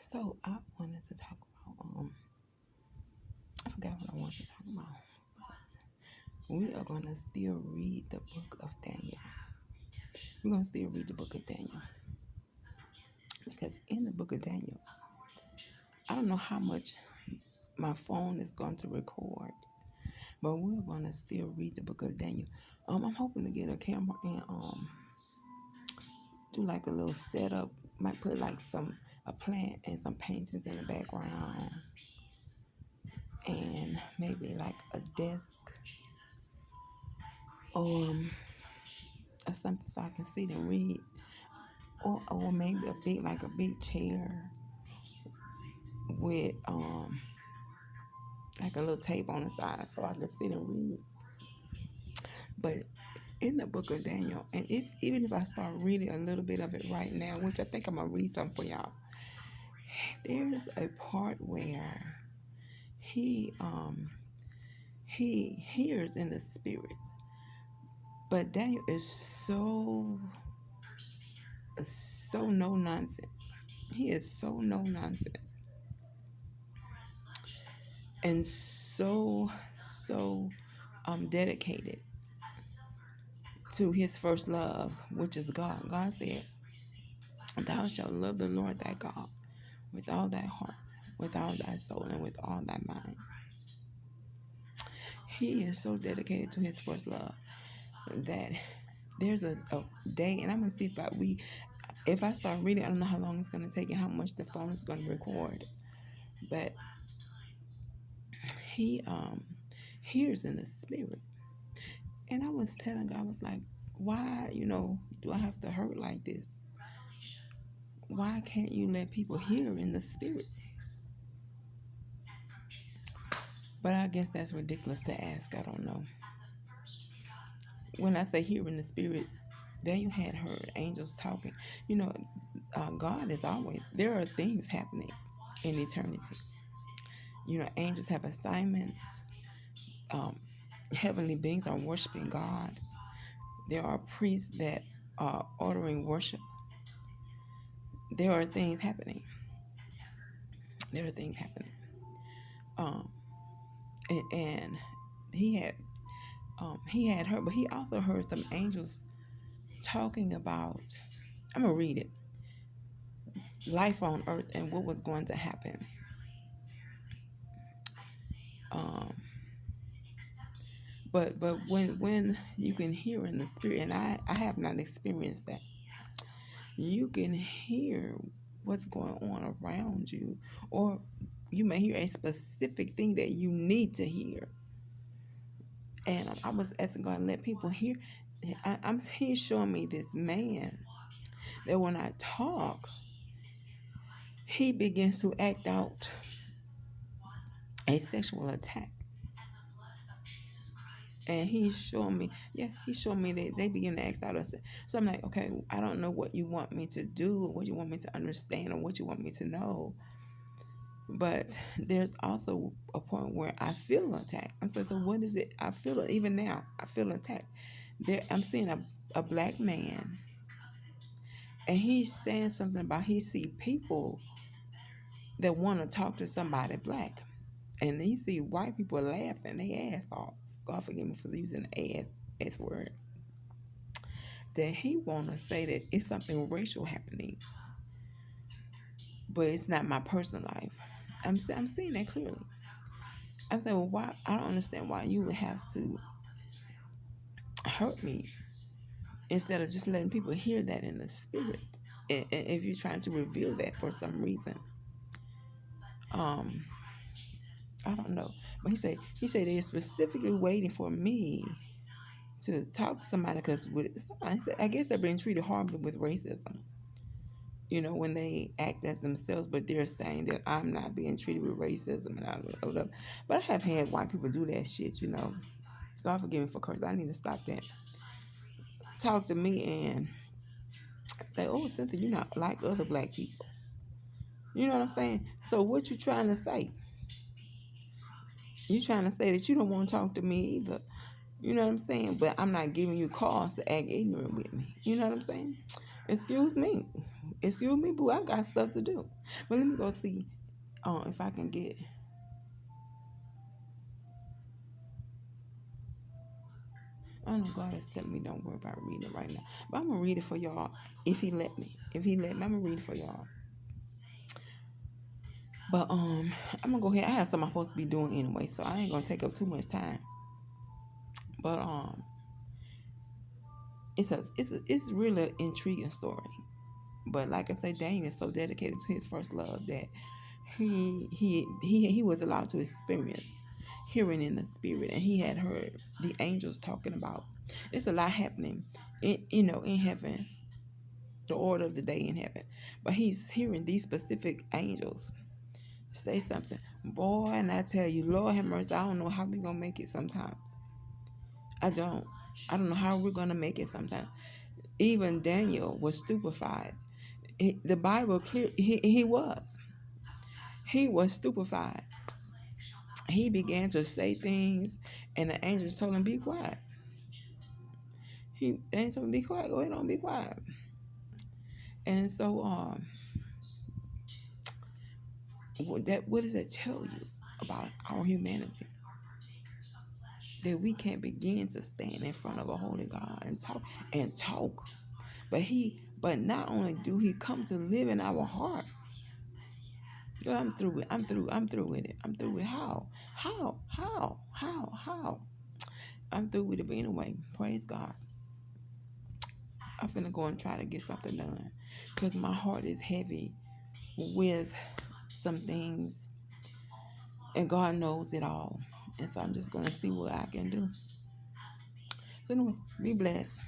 So I wanted to talk about I forgot what I wanted to talk about, but we are gonna still read the book of Daniel. We're gonna still read the book of Daniel because in the book of Daniel, I don't know how much my phone is going to record, but we're gonna still read the book of Daniel. I'm hoping to get a camera and do like a little setup. Might put like a plant and some paintings in the background, and maybe like a desk um or something so I can sit and read, or maybe a big chair with like a little table on the side so I can sit and read. But in the book of Daniel, and even if I start reading a little bit of it right now, which I think I'm gonna read something for y'all, there's a part where he he hears in the spirit, but Daniel is so no nonsense. He is so no nonsense and so dedicated to his first love, which is God. God said, "Thou shalt love the Lord thy God with all thy heart, with all thy soul, and with all thy mind." He is so dedicated to his first love that there's a day, and I'm gonna see if I start reading, I don't know how long it's gonna take and how much the phone is gonna record, but he hears in the spirit. And I was telling God, I was like, why, do I have to hurt like this? Why can't you let people hear in the spirit? But I guess that's ridiculous to ask. I don't know. When I say hear in the spirit, Daniel had heard angels talking. God is always, there are things happening in eternity. Angels have assignments. Heavenly beings are worshiping God. There are priests that are ordering worship. There are things happening. There are things happening. And he had heard, but he also heard some angels talking about, I'm gonna read it, life on earth and what was going to happen. But when you can hear in the spirit, and I have not experienced that, you can hear what's going on around you, or you may hear a specific thing that you need to hear. And I was asking God to let people hear. He's showing me this man that when I talk, he begins to act out a sexual attack. And he's showing me that they begin to act out of it. So I'm like, okay, I don't know what you want me to do, or what you want me to understand, or what you want me to know. But there's also a point where I feel attacked. I'm saying, so what is it? I feel it even now. I feel attacked. I'm seeing a black man, and he's saying something about he see people that want to talk to somebody black, and he see white people laughing they ass off. God forgive me for using the ass word. That he want to say that it's something racial happening, but it's not my personal life. I'm seeing that clearly. I said, well, why? I don't understand why you would have to hurt me instead of just letting people hear that in the spirit. And if you're trying to reveal that for some reason, I don't know. But he said they're specifically waiting for me to talk to somebody because I guess they're being treated horribly with racism. When they act as themselves, but they're saying that I'm not being treated with racism and all that. But I have had white people do that shit. God forgive me for cursing. I need to stop that. Talk to me and say, "Oh, Cynthia, you're not like other black people." You know what I'm saying? So what you trying to say? You trying to say that you don't want to talk to me either. You know what I'm saying? But I'm not giving you cause to act ignorant with me. You know what I'm saying? Excuse me. excuse me, boo, I got stuff to do. But let me go see if I can get. I know God is telling me don't worry about reading it right now. But I'm gonna read it for y'all if he let me. If he let me, I'm gonna read it for y'all. But I'm gonna go ahead. I have something I'm supposed to be doing anyway, so I ain't gonna take up too much time. But it's really an intriguing story. But like I say, Daniel is so dedicated to his first love that he was allowed to experience hearing in the spirit, and he had heard the angels talking about. It's a lot happening, in heaven, the order of the day in heaven. But he's hearing these specific angels say something. Boy, and I tell you, Lord have mercy, I don't know how we gonna make it sometimes. I don't. I don't know how we're gonna make it sometimes. Even Daniel was stupefied. The Bible clear he was. He was stupefied. He began to say things, and the angels told him, "Be quiet." The angels told him, "Be quiet. Go ahead on, be quiet." And so, what does that tell you about our humanity? That we can't begin to stand in front of a holy God and talk. But not only do he come to live in our hearts. Girl, I'm through with. I'm through with it. I'm through with how? How? I'm through with it. But anyway, praise God. I'm finna go and try to get something done. Because my heart is heavy with some things. And God knows it all. And so I'm just gonna see what I can do. So anyway, be blessed.